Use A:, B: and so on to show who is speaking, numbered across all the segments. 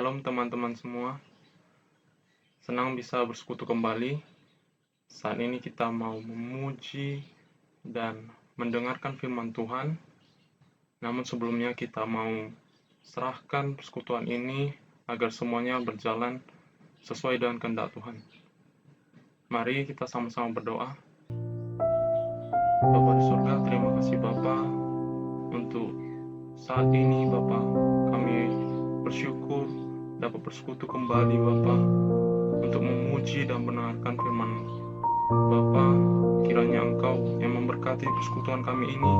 A: Shalom teman-teman semua, senang bisa bersekutu kembali. Saat ini kita mau memuji dan mendengarkan firman Tuhan. Namun sebelumnya kita mau serahkan persekutuan ini agar semuanya berjalan sesuai dengan kehendak Tuhan. Mari kita sama-sama berdoa. Bapa di surga, terima kasih Bapa untuk saat ini Bapa. Kami bersyukur dapat bersekutu kembali Bapa untuk memuji dan mendengarkan firman Bapa. Kiranya Engkau yang memberkati persekutuan kami ini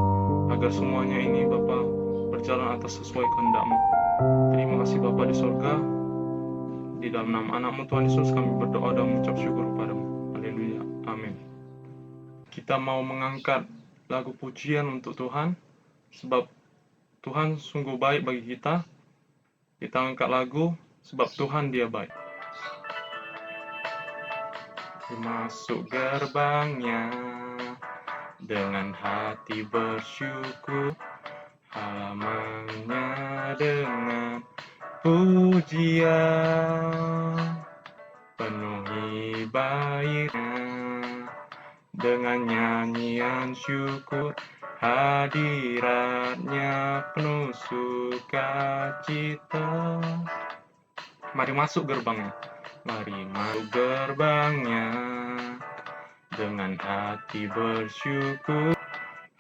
A: agar semuanya ini Bapa berjalan atas sesuai kehendak-Mu. Terima kasih Bapa di surga. Di dalam nama anak-Mu Tuhan Yesus kami berdoa dan mengucap syukur kepadamu. Haleluya. Amin. Kita mau mengangkat lagu pujian untuk Tuhan sebab Tuhan sungguh baik bagi kita. Kita angkat lagu sebab Tuhan Dia baik. Masuk gerbangnya dengan hati bersyukur, halamannya dengan pujian, penuhi baitnya dengan nyanyian syukur, hadiratnya penuh sukacita. Mari masuk gerbangnya. Mari masuk gerbangnya dengan hati bersyukur,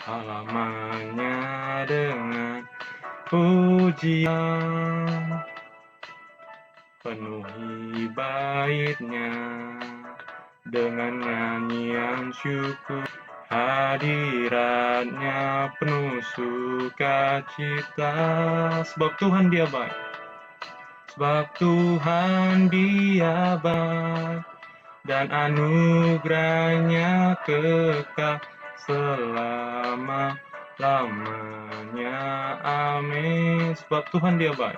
A: halamannya dengan pujian, penuhi baitnya dengan nyanyian syukur, hadiratnya penuh sukacita. Sebab Tuhan Dia baik. Sebab Tuhan Dia baik dan anugerahnya kekal selama-lamanya. Amin. Sebab Tuhan Dia baik.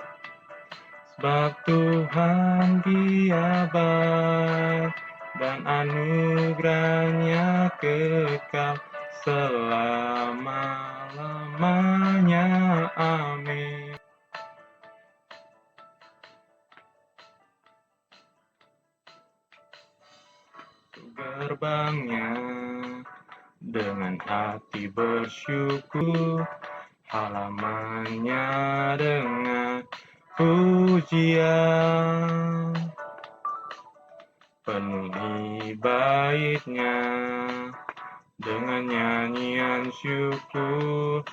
A: Sebab Tuhan Dia baik dan anugerahnya kekal selama-lamanya. Amin. Gerbangnya dengan hati bersyukur, halamannya dengan pujian, penuhi baitnya dengan nyanyian syukur,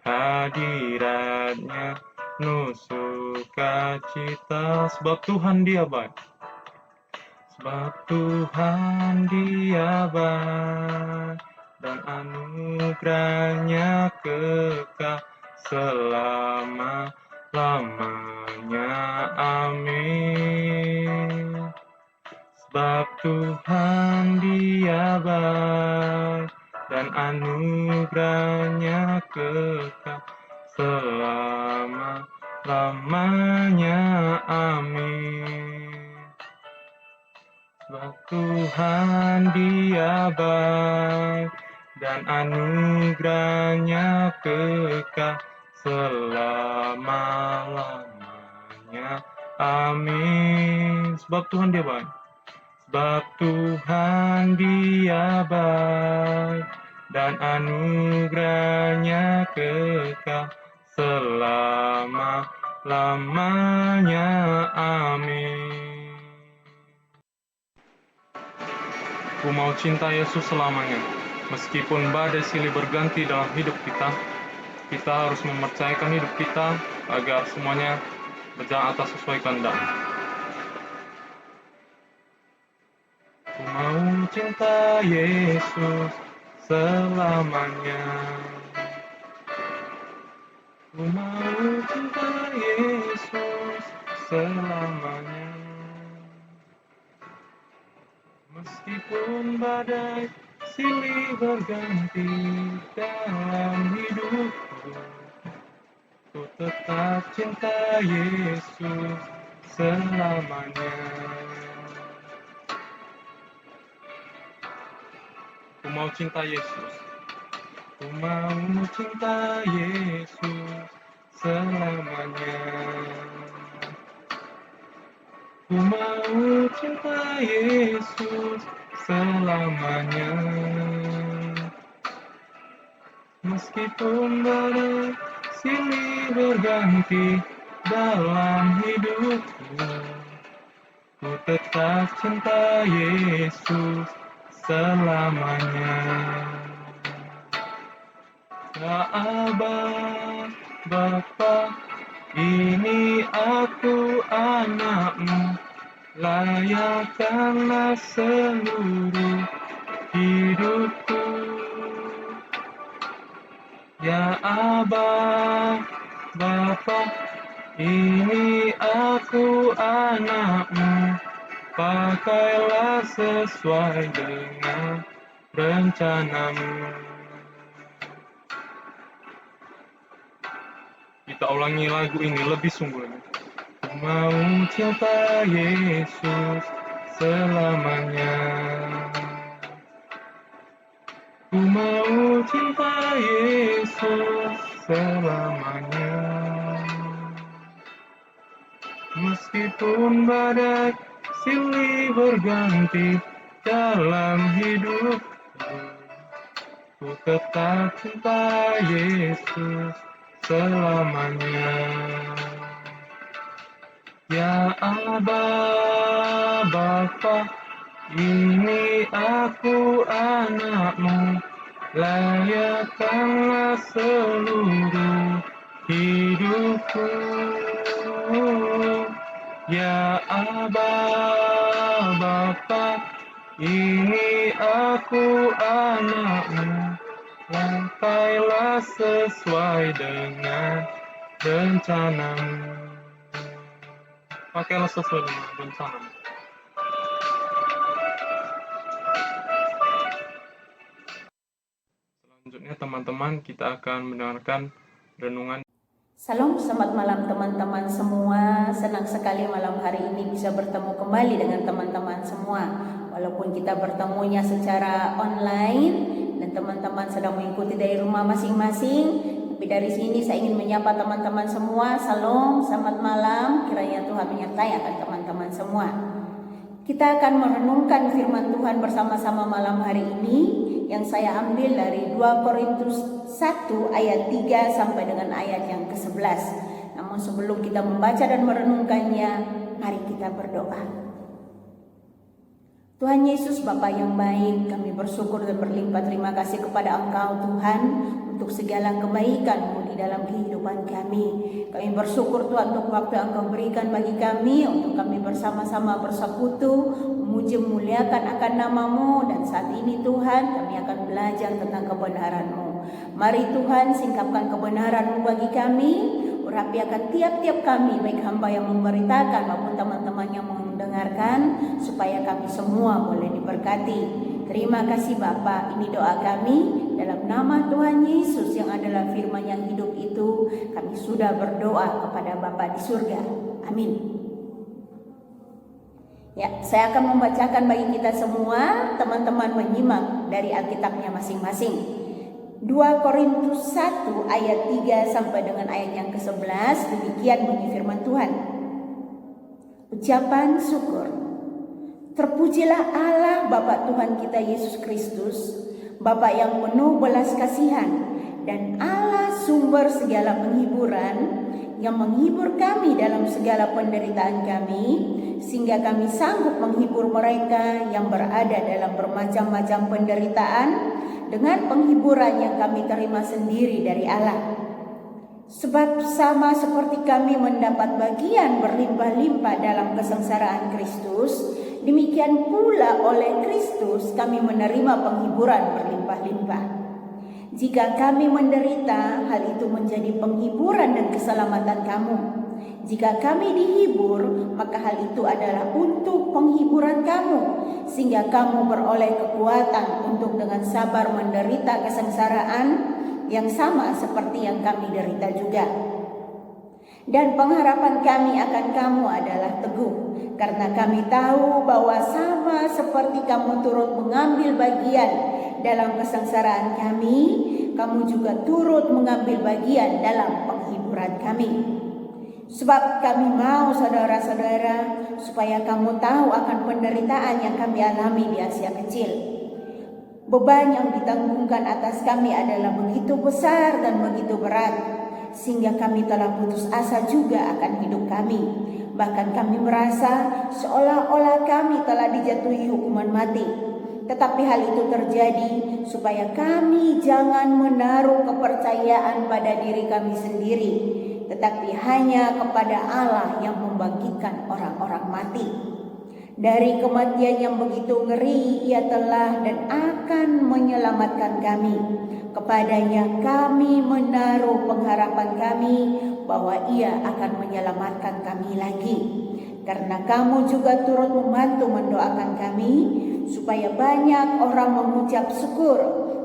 A: hadiratnya penuh sukacita. Sebab Tuhan Dia baik. Sebab Tuhan Dia baik dan anugerahnya kekal selama-lamanya. Amin. Sebab Tuhan Dia baik dan anugerahnya kekal selama-lamanya. Amin. Sebab Tuhan Dia baik dan anugerahnya kekal selama-lamanya. Amin. Sebab Tuhan Dia baik. Sebab Tuhan Dia baik dan anugerahnya kekal selama-lamanya. Amin. Ku mau cinta Yesus selamanya. Meskipun badai silih berganti dalam hidup kita, kita harus mempercayakan hidup kita agar semuanya berjalan atas sesuai kehendak. Ku mau cinta Yesus selamanya. Ku mau cinta Yesus selamanya. Meskipun badai silih berganti dalam hidupku, ku tetap cinta Yesus selamanya. Ku mau cinta Yesus. Ku mau cinta Yesus selamanya. Ku mau cinta Yesus selamanya. Meskipun badai silih berganti dalam hidupku, ku tetap cinta Yesus selamanya. Ya Abah, Bapa, ini aku anakmu, layakkanlah seluruh hidupku. Ya Abah, Bapa, ini aku anakmu, pakailah sesuai dengan rencanamu. Kita ulangi lagu ini lebih sungguh. Ku mau cinta Yesus selamanya. Ku mau cinta Yesus selamanya. Meskipun badai silih berganti dalam hidupku, ku tetap cinta Yesus selamanya. Ya Abah, Bapa, ini aku anakmu, layakkanlah seluruh hidupku. Ya Abah, Bapa, ini aku anakmu, pakailah sesuai dengan rencanamu. Pakailah sesuai dengan rencanamu. Selanjutnya teman-teman, kita akan mendengarkan renungan.
B: Salam, selamat malam teman-teman semua. Senang sekali malam hari ini bisa bertemu kembali dengan teman-teman semua. Walaupun kita bertemunya secara online dan teman-teman sedang mengikuti dari rumah masing-masing, tapi dari sini saya ingin menyapa teman-teman semua. Salam, selamat malam. Kiranya Tuhan menyertai akan teman-teman semua. Kita akan merenungkan firman Tuhan bersama-sama malam hari ini yang saya ambil dari 2 Korintus 1 ayat 3 sampai dengan ayat yang ke-11. Namun sebelum kita membaca dan merenungkannya, mari kita berdoa. Tuhan Yesus, Bapa yang baik, kami bersyukur dan berlimpah terima kasih kepada Engkau Tuhan untuk segala kebaikan-Mu di dalam kehidupan kami. Kami bersyukur Tuhan untuk waktu yang Engkau berikan bagi kami untuk kami bersama-sama bersekutu, memuji memuliakan akan nama-Mu, dan saat ini Tuhan kami akan belajar tentang kebenaran-Mu. Mari Tuhan singkapkan kebenaran-Mu bagi kami, urapi akan tiap-tiap kami, baik hamba yang memberitakan maupun teman-teman yang mendengarkan, supaya kami semua boleh diberkati. Terima kasih Bapa, ini doa kami dalam nama Tuhan Yesus yang adalah firman yang hidup itu. Kami sudah berdoa kepada Bapa di surga. Amin. Ya, saya akan membacakan bagi kita semua, teman-teman menyimak dari Alkitabnya masing-masing. 2 Korintus 1 ayat 3 sampai dengan ayat yang ke-11, demikian bunyi firman Tuhan. Ucapan syukur. Terpujilah Allah Bapa Tuhan kita Yesus Kristus, Bapa yang penuh belas kasihan dan Allah sumber segala penghiburan, yang menghibur kami dalam segala penderitaan kami, sehingga kami sanggup menghibur mereka yang berada dalam bermacam-macam penderitaan dengan penghiburan yang kami terima sendiri dari Allah. Sebab sama seperti kami mendapat bagian berlimpah-limpah dalam kesengsaraan Kristus, demikian pula oleh Kristus kami menerima penghiburan berlimpah-limpah. Jika kami menderita, hal itu menjadi penghiburan dan keselamatan kamu. Jika kami dihibur, maka hal itu adalah untuk penghiburan kamu, sehingga kamu beroleh kekuatan untuk dengan sabar menderita kesengsaraan yang sama seperti yang kami derita juga. Dan pengharapan kami akan kamu adalah teguh, karena kami tahu bahwa sama seperti kamu turut mengambil bagian dalam kesengsaraan kami, kamu juga turut mengambil bagian dalam penghiburan kami. Sebab kami mau saudara-saudara supaya kamu tahu akan penderitaan yang kami alami di Asia Kecil. Beban yang ditanggungkan atas kami adalah begitu besar dan begitu berat, sehingga kami telah putus asa juga akan hidup kami. Bahkan kami merasa seolah-olah kami telah dijatuhi hukuman mati. Tetapi hal itu terjadi supaya kami jangan menaruh kepercayaan pada diri kami sendiri, tetapi hanya kepada Allah yang membangkitkan orang-orang mati. Dari kematian yang begitu ngeri, Ia telah dan akan menyelamatkan kami. Kepadanya kami menaruh pengharapan kami bahwa Ia akan menyelamatkan kami lagi. Karena kamu juga turut membantu mendoakan kami, supaya banyak orang mengucap syukur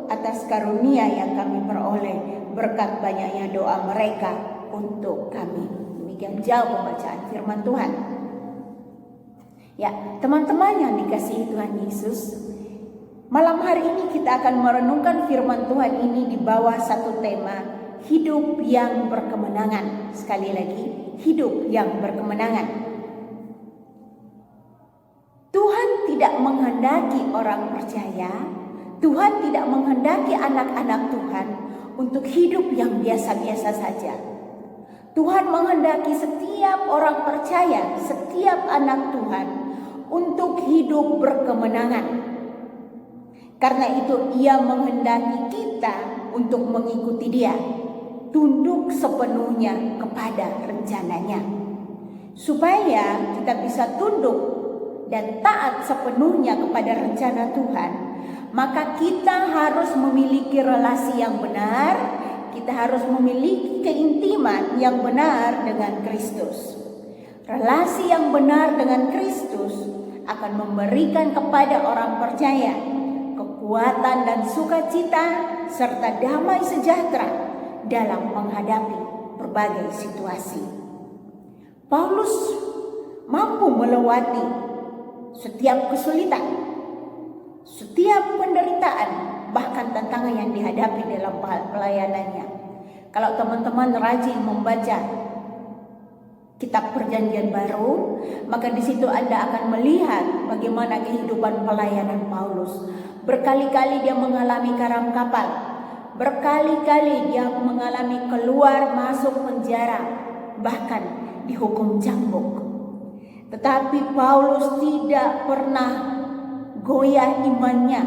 B: atas karunia yang kami peroleh berkat banyaknya doa mereka untuk kami. Demikian jauh pembacaan firman Tuhan. Ya, teman-teman yang dikasihi Tuhan Yesus, malam hari ini kita akan merenungkan firman Tuhan ini di bawah satu tema, hidup yang berkemenangan. Sekali lagi, hidup yang berkemenangan. Tuhan tidak menghendaki orang percaya, Tuhan tidak menghendaki anak-anak Tuhan untuk hidup yang biasa-biasa saja. Tuhan menghendaki setiap orang percaya, setiap anak Tuhan untuk hidup berkemenangan. Karena itu Ia menghendaki kita untuk mengikuti Dia, tunduk sepenuhnya kepada rencananya. Supaya kita bisa tunduk dan taat sepenuhnya kepada rencana Tuhan, maka kita harus memiliki relasi yang benar, kita harus memiliki keintiman yang benar dengan Kristus. Relasi yang benar dengan Kristus akan memberikan kepada orang percaya kekuatan dan sukacita serta damai sejahtera dalam menghadapi berbagai situasi. Paulus mampu melewati setiap kesulitan, setiap penderitaan, bahkan tantangan yang dihadapi dalam pelayanannya. Kalau teman-teman rajin membaca Kitab Perjanjian Baru, maka di situ Anda akan melihat bagaimana kehidupan pelayanan Paulus. Berkali-kali dia mengalami karam kapal, berkali-kali dia mengalami keluar masuk penjara, bahkan dihukum cambuk. Tetapi Paulus tidak pernah goyah imannya.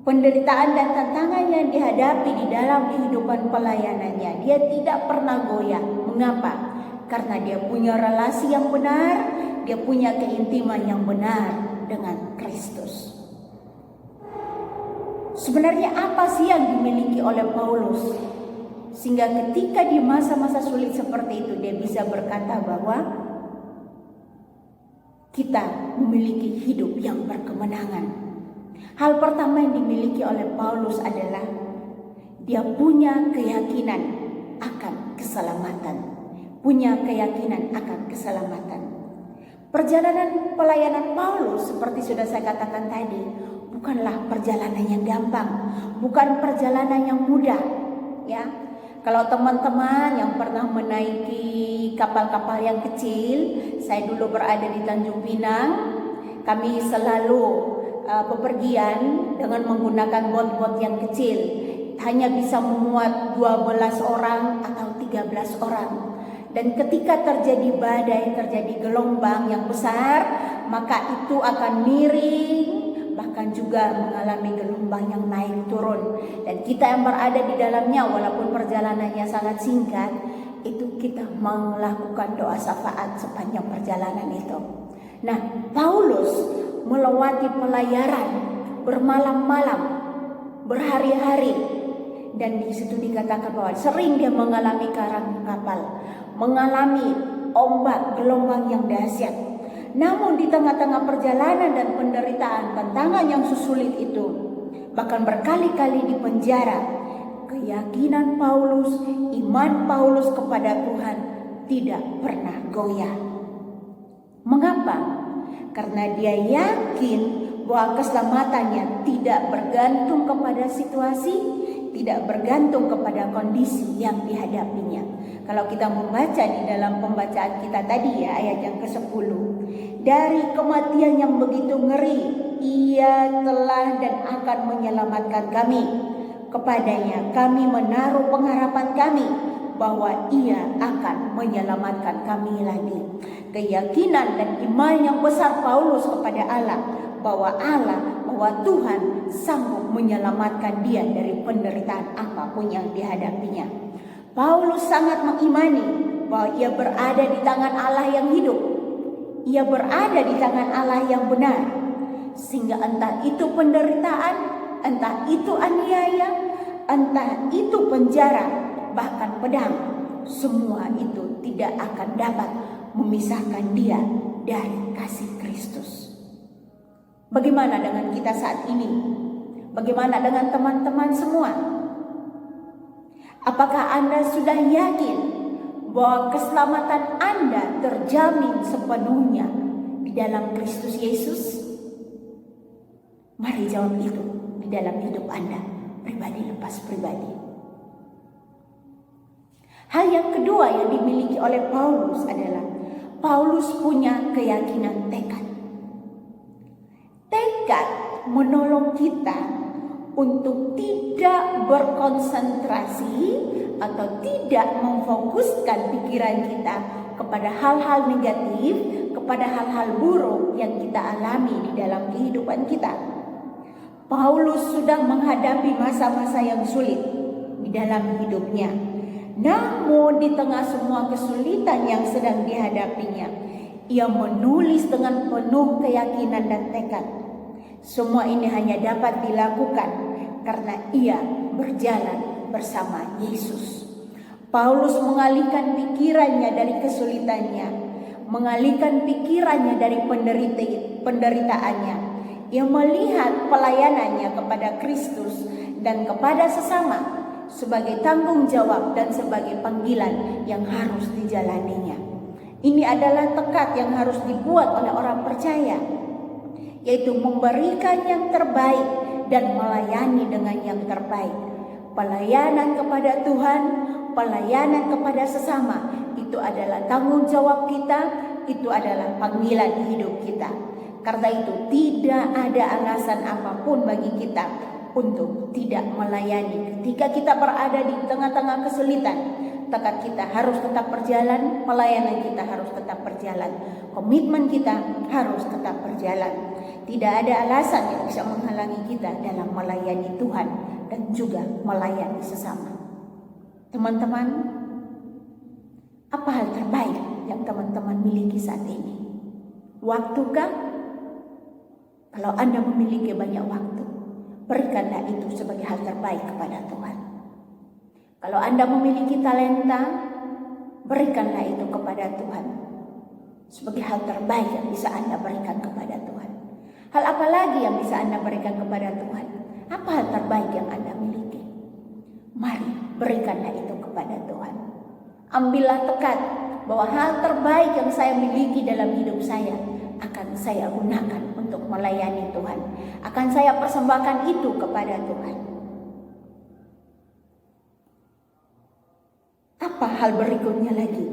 B: Penderitaan dan tantangan yang dihadapi di dalam kehidupan pelayanannya, dia tidak pernah goyah. Mengapa? Karena dia punya relasi yang benar, dia punya keintiman yang benar dengan Kristus. Sebenarnya apa sih yang dimiliki oleh Paulus? Sehingga ketika di masa-masa sulit seperti itu dia bisa berkata bahwa kita memiliki hidup yang berkemenangan. Hal pertama yang dimiliki oleh Paulus adalah dia punya keyakinan akan keselamatan. Punya keyakinan akan keselamatan. Perjalanan pelayanan Paulus seperti sudah saya katakan tadi, bukanlah perjalanan yang gampang, bukan perjalanan yang mudah, ya. Kalau teman-teman yang pernah menaiki kapal-kapal yang kecil, saya dulu berada di Tanjung Pinang, kami selalu bepergian dengan menggunakan bot-bot yang kecil, hanya bisa memuat 12 orang atau 13 orang. Dan ketika terjadi badai, terjadi gelombang yang besar, maka itu akan miring, bahkan juga mengalami gelombang yang naik turun. Dan kita yang berada di dalamnya, walaupun perjalanannya sangat singkat, itu kita melakukan doa syafaat sepanjang perjalanan itu. Nah, Paulus melewati pelayaran bermalam-malam, berhari-hari, dan di situ dikatakan bahwa sering dia mengalami karam kapal, mengalami ombak gelombang yang dahsyat. Namun di tengah-tengah perjalanan dan penderitaan, tantangan yang sesulit itu, bahkan berkali-kali di penjara, keyakinan Paulus, iman Paulus kepada Tuhan tidak pernah goyah. Mengapa? Karena dia yakin bahwa keselamatannya tidak bergantung kepada situasi, tidak bergantung kepada kondisi yang dihadapinya. Kalau kita membaca di dalam pembacaan kita tadi ya, ayat yang ke-10, dari kematian yang begitu ngeri, Ia telah dan akan menyelamatkan kami. Kepadanya kami menaruh pengharapan kami bahwa Ia akan menyelamatkan kami lagi. Keyakinan dan iman yang besar Paulus kepada Allah, bahwa Tuhan sanggup menyelamatkan dia dari penderitaan apapun yang dihadapinya. Paulus sangat mengimani bahwa ia berada di tangan Allah yang hidup. Ia berada di tangan Allah yang benar. Sehingga entah itu penderitaan, entah itu aniaya, entah itu penjara, bahkan pedang, semua itu tidak akan dapat memisahkan dia dari kasih Kristus. Bagaimana dengan kita saat ini? Bagaimana dengan teman-teman semua? Apakah Anda sudah yakin bahwa keselamatan Anda terjamin sepenuhnya di dalam Kristus Yesus? Mari jawab itu di dalam hidup Anda, pribadi lepas pribadi. Hal yang kedua yang dimiliki oleh Paulus adalah Paulus punya keyakinan tekad. Tekad menolong kita untuk tidak berkonsentrasi atau tidak memfokuskan pikiran kita kepada hal-hal negatif, kepada hal-hal buruk yang kita alami di dalam kehidupan kita. Paulus sudah menghadapi masa-masa yang sulit di dalam hidupnya. Namun di tengah semua kesulitan yang sedang dihadapinya, ia menulis dengan penuh keyakinan dan tekad. Semua ini hanya dapat dilakukan karena ia berjalan bersama Yesus. Paulus mengalihkan pikirannya dari kesulitannya, mengalihkan pikirannya dari penderitaannya. Ia melihat pelayanannya kepada Kristus dan kepada sesama sebagai tanggung jawab dan sebagai panggilan yang harus dijalaninya. Ini adalah tekad yang harus dibuat oleh orang percaya, yaitu memberikan yang terbaik dan melayani dengan yang terbaik. Pelayanan kepada Tuhan, pelayanan kepada sesama, itu adalah tanggung jawab kita, itu adalah panggilan hidup kita. Karena itu tidak ada alasan apapun bagi kita untuk tidak melayani. Ketika kita berada di tengah-tengah kesulitan, tekad kita harus tetap berjalan, pelayanan kita harus tetap berjalan, komitmen kita harus tetap berjalan. Tidak ada alasan yang bisa menghalangi kita dalam melayani Tuhan dan juga melayani sesama. Teman-teman, apa hal terbaik yang teman-teman miliki saat ini? Waktukah? Kalau Anda memiliki banyak waktu, berikanlah itu sebagai hal terbaik kepada Tuhan. Kalau Anda memiliki talenta, berikanlah itu kepada Tuhan sebagai hal terbaik yang bisa Anda berikan kepada Tuhan. Hal apa lagi yang bisa Anda berikan kepada Tuhan? Apa hal terbaik yang Anda miliki? Mari berikanlah itu kepada Tuhan. Ambillah tekad bahwa hal terbaik yang saya miliki dalam hidup saya akan saya gunakan untuk melayani Tuhan. Akan saya persembahkan itu kepada Tuhan. Apa hal berikutnya lagi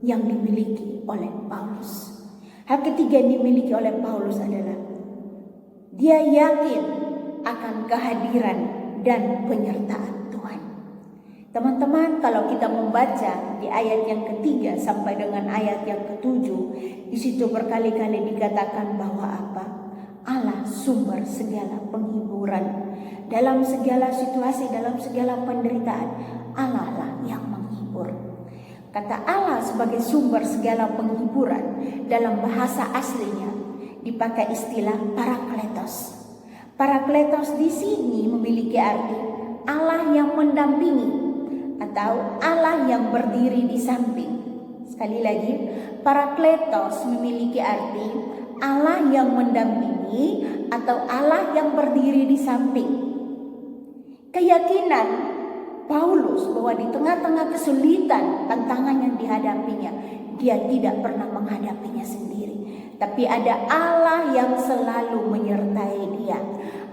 B: yang dimiliki oleh Paulus? Hal ketiga yang dimiliki oleh Paulus adalah dia yakin akan kehadiran dan penyertaan Tuhan. Teman-teman, kalau kita membaca di ayat yang ketiga sampai dengan ayat yang ketujuh, di situ berkali-kali dikatakan bahwa apa? Allah sumber segala penghiburan. Dalam segala situasi, dalam segala penderitaan, Allah lah yang menghibur. Kata Allah sebagai sumber segala penghiburan dalam bahasa aslinya dipakai istilah parakletos. Parakletos di sini memiliki arti Allah yang mendampingi atau Allah yang berdiri di samping. Sekali lagi, parakletos memiliki arti Allah yang mendampingi atau Allah yang berdiri di samping. Keyakinan Paulus bahwa di tengah-tengah kesulitan, tantangan yang dihadapinya, dia tidak pernah menghadapinya sendiri. Tapi ada Allah yang selalu menyertai dia.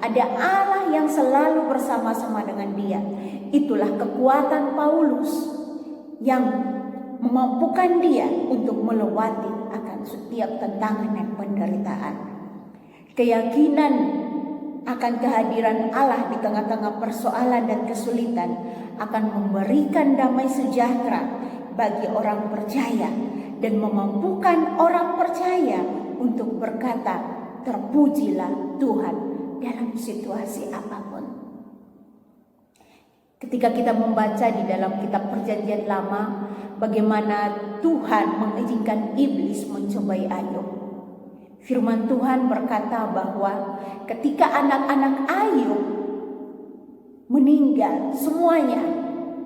B: Ada Allah yang selalu bersama-sama dengan dia. Itulah kekuatan Paulus yang memampukan dia untuk melewati akan setiap tantangan dan penderitaan. Keyakinan akan kehadiran Allah di tengah-tengah persoalan dan kesulitan akan memberikan damai sejahtera bagi orang percaya dan memampukan orang percaya untuk berkata, terpujilah Tuhan dalam situasi apapun. Ketika kita membaca di dalam kitab Perjanjian Lama, bagaimana Tuhan mengizinkan iblis mencobai Ayub. Firman Tuhan berkata bahwa ketika anak-anak Ayub meninggal, semuanya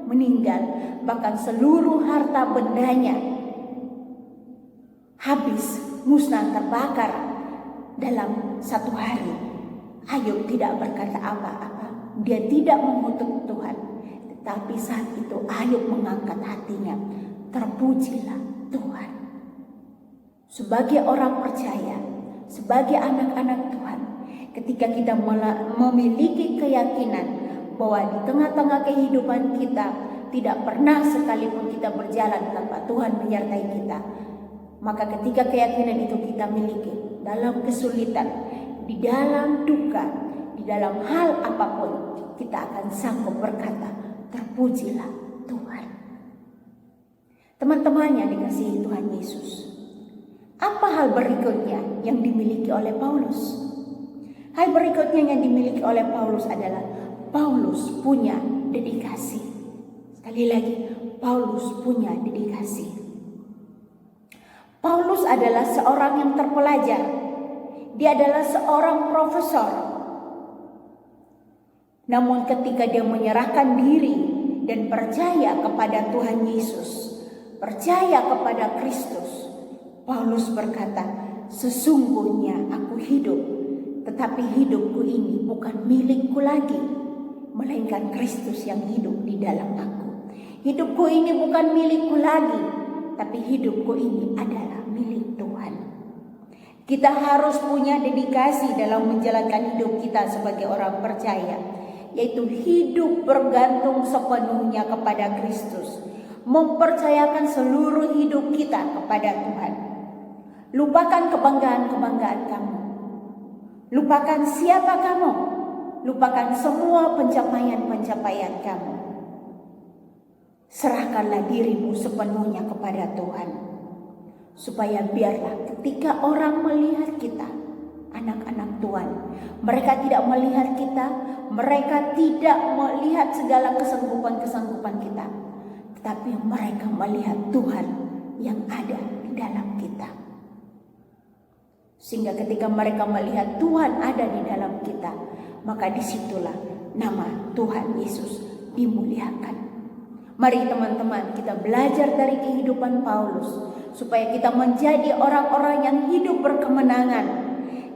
B: meninggal, bahkan seluruh harta bendanya habis, musnah, terbakar dalam satu hari. Ayub tidak berkata apa-apa, dia tidak mengutuk Tuhan. Tetapi saat itu Ayub mengangkat hatinya, terpujilah Tuhan. Sebagai orang percaya, sebagai anak-anak Tuhan, ketika kita memiliki keyakinan bahwa di tengah-tengah kehidupan kita tidak pernah sekalipun kita berjalan tanpa Tuhan menyertai kita, maka ketika keyakinan itu kita miliki dalam kesulitan, di dalam duka, di dalam hal apapun, kita akan sanggup berkata, terpujilah Tuhan. Teman-teman yang dikasihi Tuhan Yesus, apa hal berikutnya yang dimiliki oleh Paulus? Hal berikutnya yang dimiliki oleh Paulus adalah Paulus punya dedikasi. Sekali lagi, Paulus punya dedikasi. Paulus adalah seorang yang terpelajar. Dia adalah seorang profesor. Namun ketika dia menyerahkan diri dan percaya kepada Tuhan Yesus, percaya kepada Kristus, Paulus berkata, sesungguhnya aku hidup, tetapi hidupku ini bukan milikku lagi, melainkan Kristus yang hidup di dalam aku. Hidupku ini bukan milikku lagi, tapi hidupku ini adalah milik Tuhan. Kita harus punya dedikasi dalam menjalankan hidup kita sebagai orang percaya, yaitu hidup bergantung sepenuhnya kepada Kristus, mempercayakan seluruh hidup kita kepada Tuhan. Lupakan kebanggaan-kebanggaan kamu, lupakan siapa kamu, lupakan semua pencapaian-pencapaian kamu. Serahkanlah dirimu sepenuhnya kepada Tuhan, supaya biarlah ketika orang melihat kita, anak-anak Tuhan, mereka tidak melihat kita, mereka tidak melihat segala kesanggupan-kesanggupan kita, tetapi mereka melihat Tuhan yang ada di dalam kita. Sehingga ketika mereka melihat Tuhan ada di dalam kita, maka disitulah nama Tuhan Yesus dimuliakan. Mari teman-teman, kita belajar dari kehidupan Paulus supaya kita menjadi orang-orang yang hidup berkemenangan.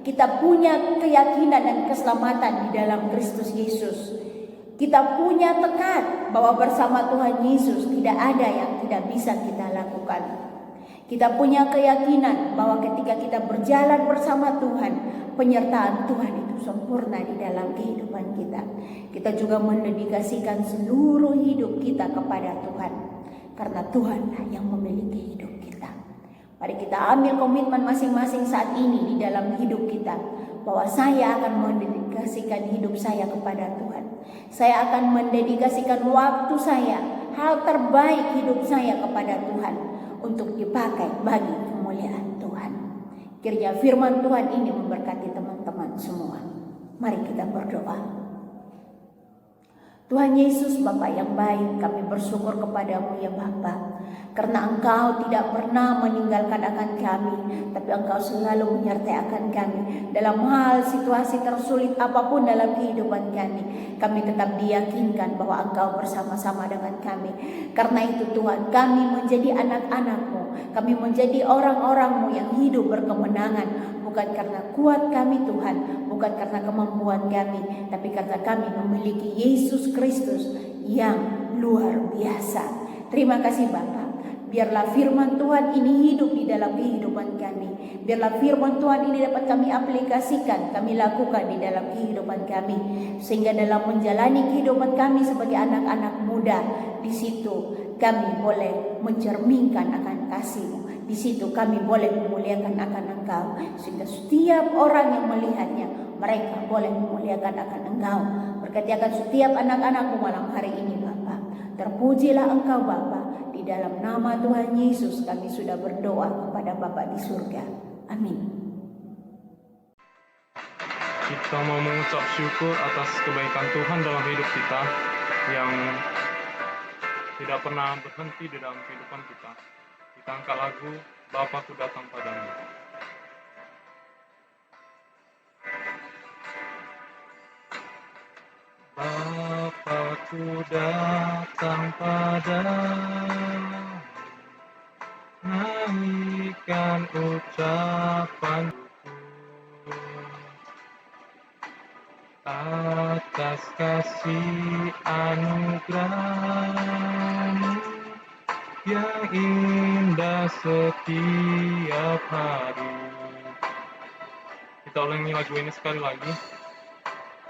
B: Kita punya keyakinan dan keselamatan di dalam Kristus Yesus. Kita punya tekad bahwa bersama Tuhan Yesus tidak ada yang tidak bisa kita lakukan. Kita punya keyakinan bahwa ketika kita berjalan bersama Tuhan, penyertaan Tuhan itu sempurna di dalam kehidupan kita. Kita juga mendedikasikan seluruh hidup kita kepada Tuhan, karena Tuhanlah yang memiliki hidup kita. Mari kita ambil komitmen masing-masing saat ini di dalam hidup kita, bahwa saya akan mendedikasikan hidup saya kepada Tuhan. Saya akan mendedikasikan waktu saya, hal terbaik hidup saya kepada Tuhan, untuk dipakai bagi kemuliaan Tuhan. Kiranya firman Tuhan ini memberkati teman-teman semua. Mari kita berdoa. Tuhan Yesus, Bapa yang baik, kami bersyukur kepadamu ya Bapa, karena Engkau tidak pernah meninggalkan akan kami, tapi Engkau selalu menyertai akan kami dalam hal situasi tersulit apapun dalam kehidupan kami. Kami tetap diyakinkan bahwa Engkau bersama-sama dengan kami. Karena itu Tuhan, kami menjadi anak-anak-Mu, kami menjadi orang-orang-Mu yang hidup berkemenangan, bukan karena kuat kami Tuhan, bukan karena kemampuan kami, tapi karena kami memiliki Yesus Kristus yang luar biasa. Terima kasih Bapa. Biarlah firman Tuhan ini hidup di dalam kehidupan kami. Biarlah firman Tuhan ini dapat kami aplikasikan, kami lakukan di dalam kehidupan kami. Sehingga dalam menjalani kehidupan kami sebagai anak-anak muda, di situ kami boleh mencerminkan akan kasih-Mu. Di situ kami boleh memuliakan akan Engkau. Sehingga setiap orang yang melihatnya, mereka boleh memuliakan akan Engkau. Berkati akan setiap anak-anak-Mu malam hari ini Bapa. Terpujilah Engkau Bapa. Di dalam nama Tuhan Yesus kami sudah berdoa kepada Bapa di surga. Amin.
A: Kita mau mengucap syukur atas kebaikan Tuhan dalam hidup kita yang tidak pernah berhenti di dalam kehidupan kita. Kita angkat lagu Bapakku Datang Padamu. Bapakku datang padamu, naikkan ucapan atas kasih anugerah-Mu yang indah setiap hari. Kita ulangi lagu ini sekali lagi.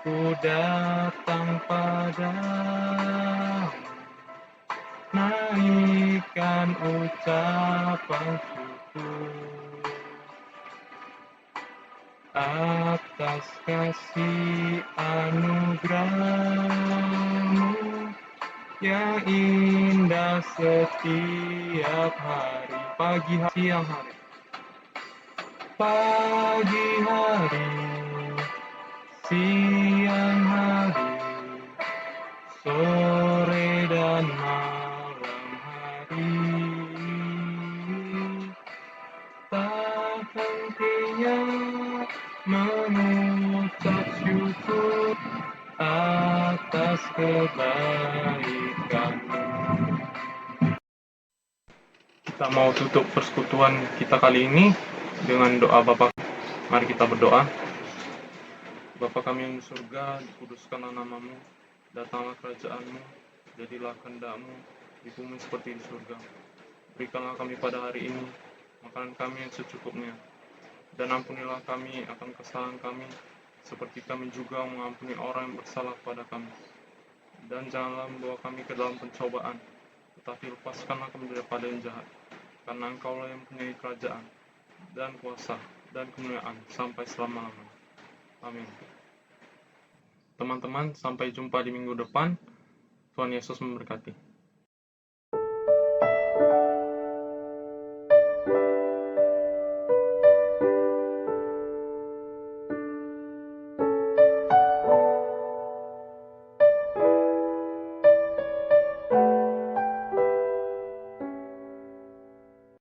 A: Ku datang padamu, naikkan ucapan syukur atas kasih anugerah-Mu yang indah setiap hari. Pagi hari, siang hari, pagi hari, siang hari, sore dan malam hari, tak hentinya mengucap syukur atas kebaikan-Mu. Kita mau tutup persekutuan kita kali ini dengan doa Bapa. Mari kita berdoa. Bapa kami yang di surga, dikuduskanlah nama-Mu, datanglah kerajaan-Mu, jadilah kehendak-Mu di bumi seperti di surga. Berikanlah kami pada hari ini makanan kami yang secukupnya, dan ampunilah kami akan kesalahan kami, seperti kami juga mengampuni orang yang bersalah kepada kami. Dan janganlah membawa kami ke dalam pencobaan, tetapi lepaskanlah kami daripada yang jahat. Karena Engkaulah yang mempunyai kerajaan, dan kuasa, dan kemuliaan sampai selama-lamanya. Amin. Teman-teman, sampai jumpa di minggu depan. Tuhan Yesus memberkati.